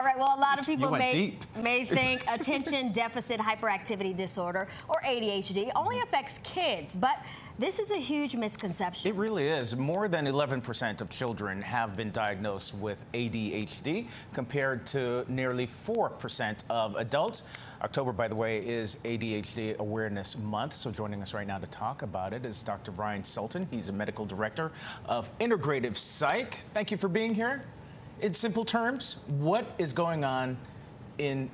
All right, well, a lot of people may think attention deficit hyperactivity disorder, or ADHD, only affects kids, but this is a huge misconception. It really is. More than 11% of children have been diagnosed with ADHD, compared to nearly 4% of adults. October, by the way, is ADHD Awareness Month, so joining us right now to talk about it is Dr. Sultan. He's a medical director of Integrative Psych. Thank you for being here. In simple terms, what is going on in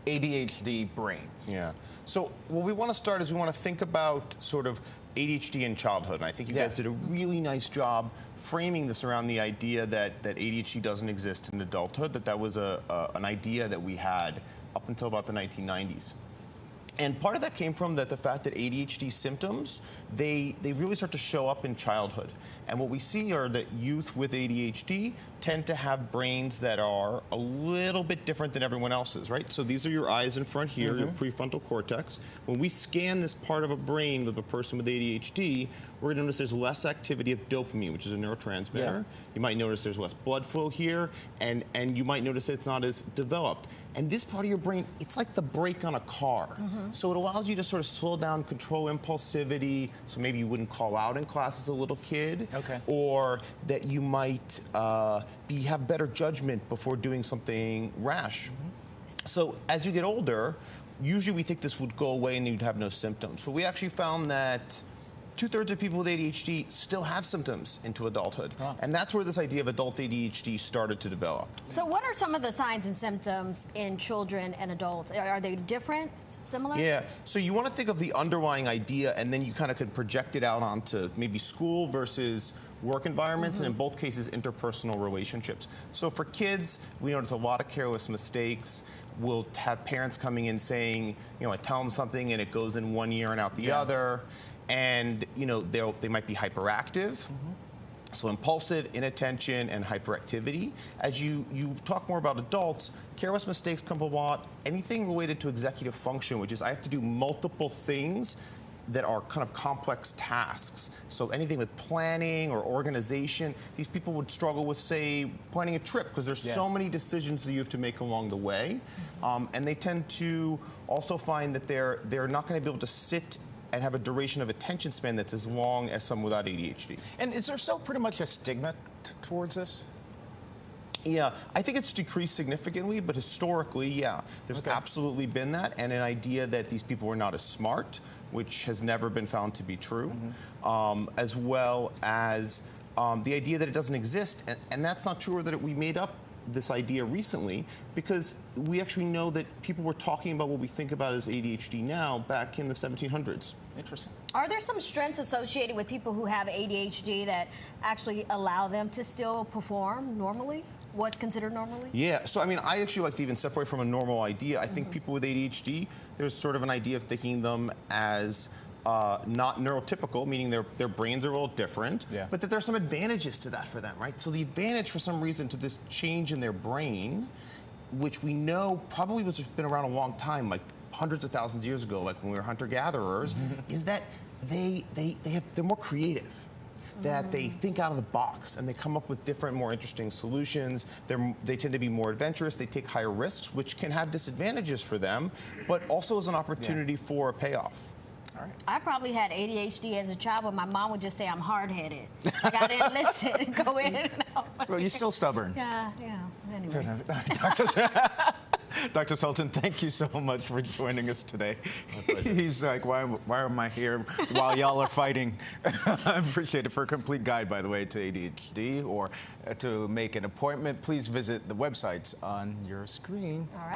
ADHD brains? Yeah. So what we want to start is we want to think about sort of ADHD in childhood. And I think you guys did a really nice job framing this around the idea that ADHD doesn't exist in adulthood, that was an idea that we had up until about the 1990s. And part of that came from the fact that ADHD symptoms, they really start to show up in childhood. And what we see are that youth with ADHD tend to have brains that are a little bit different than everyone else's, right? So these are your eyes in front here, your prefrontal cortex. When we scan this part of a brain with a person with ADHD, we're going to notice there's less activity of dopamine, which is a neurotransmitter. Yeah. You might notice there's less blood flow here, and you might notice that it's not as developed. And this part of your brain, it's like the brake on a car. So it allows you to sort of slow down, control impulsivity, so maybe you wouldn't call out in class as a little kid. Okay. Or that you might have better judgment before doing something rash. So as you get older, usually we think this would go away and you'd have no symptoms. But we actually found that 2/3 of people with ADHD still have symptoms into adulthood. Oh. And that's where this idea of adult ADHD started to develop. So what are some of the signs and symptoms in children and adults? Are they different, similar? Yeah, so you want to think of the underlying idea, and then you kind of can project it out onto maybe school versus work environments, and in both cases, interpersonal relationships. So for kids, we notice a lot of careless mistakes. We'll have parents coming in saying, you know, I tell them something and it goes in one ear and out the other. And, you know, they might be hyperactive. So impulsive, inattention, and hyperactivity. As you talk more about adults, careless mistakes come a lot. Anything related to executive function, which is I have to do multiple things that are kind of complex tasks. So anything with planning or organization, these people would struggle with, say, planning a trip, because there's so many decisions that you have to make along the way. And they tend to also find that they're not going to be able to sit and have a duration of attention span that's as long as someone without ADHD. And is there still pretty much a stigma towards this? Yeah, I think it's decreased significantly, but historically, yeah, there's absolutely been that, and an idea that these people were not as smart, which has never been found to be true, as well as the idea that it doesn't exist, and that's not true, or that we made up this idea recently, because we actually know that people were talking about what we think about as ADHD now back in the 1700s. Interesting. Are there some strengths associated with people who have ADHD that actually allow them to still perform normally? What's considered normally? Yeah, so I mean, I actually like to even separate from a normal idea. I think people with ADHD, there's sort of an idea of thinking them as not neurotypical, meaning their brains are a little different, but that there's some advantages to that for them, right? So the advantage for some reason to this change in their brain, which we know probably was been around a long time, like hundreds of thousands of years ago, like when we were hunter-gatherers, is that they're more creative. That they think out of the box and they come up with different, more interesting solutions. They tend to be more adventurous. They take higher risks, which can have disadvantages for them, but also as an opportunity for a payoff. All right. I probably had ADHD as a child, but my mom would just say I'm hard-headed. Like I didn't listen and go in and out. Well, you're still stubborn. Yeah. Anyways. Dr. Sultan, thank you so much for joining us today. He's like, why am I here while y'all are fighting? I appreciate it. For a complete guide, by the way, to ADHD or to make an appointment, please visit the websites on your screen. All right.